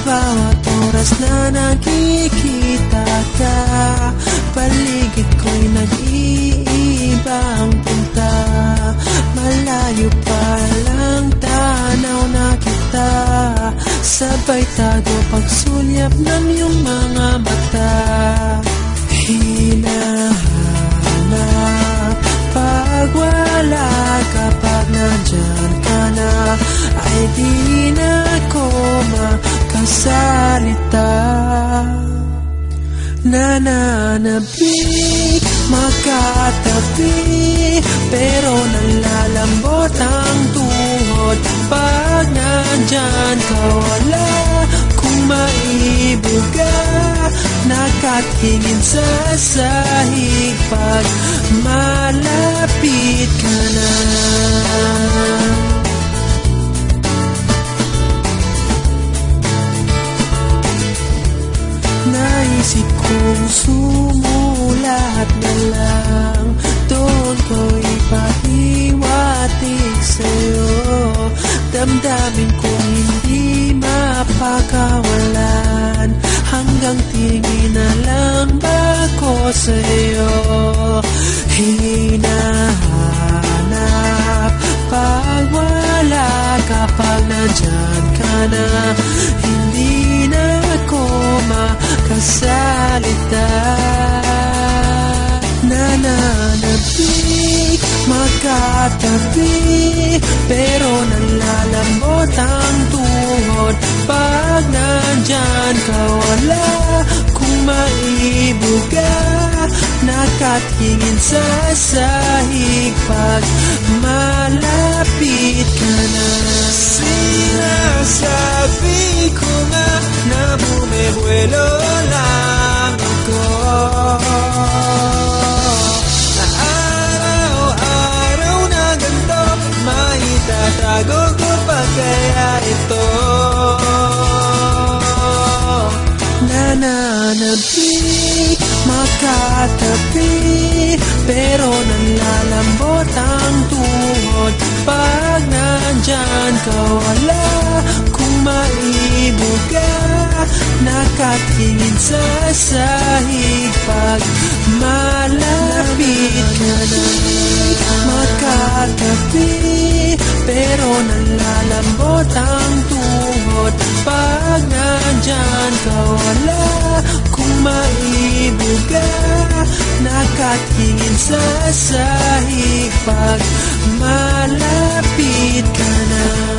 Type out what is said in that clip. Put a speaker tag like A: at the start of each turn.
A: bawat oras na nakikita ka, paligid ko'y nag-iibang punta. Malayo pa lang tanaw na kita, sabay tago pagsulyap ng iyong mga mata. Hinahanap pag wala ka, pag nandyan ka na, ay di na ko makasalita. Nananabik, makatabi, pero nalalambot ang tuhod pag nandyan ka. Wala kung maibuga, nakatingin sa sahig pag malapit ka na. Naisip kong sumulat na lang, doon ko ipahiwatig sa'yo. Damdamin kong hindi mapakawalan, hanggang tingin na lang ba ko sa'yo. Hinahanap pag wala ka, pag nandyan ka na, hindi na ako makasalita. Nananabik, makatabi, pero nalalambot ang tuhod pag nandyan ka. Wala kung maibuga, nakatingin sa sahig pag malapit ka na. Sinasabi ko nga na bumibuelo lang ako, na araw-araw na ganito, maitatago ko pa kaya ito. Nananabik, makatabi, pero nalalambot ang tuhod pag nandyan ka. Wala kung maibuga, nakatingin sa sahig pag malapit ka na. Makatabi, pero nalalambot ang tuhod pag nandyan ka. Wala kung maibuga, nakatingin sa sahig pag malapit ka na.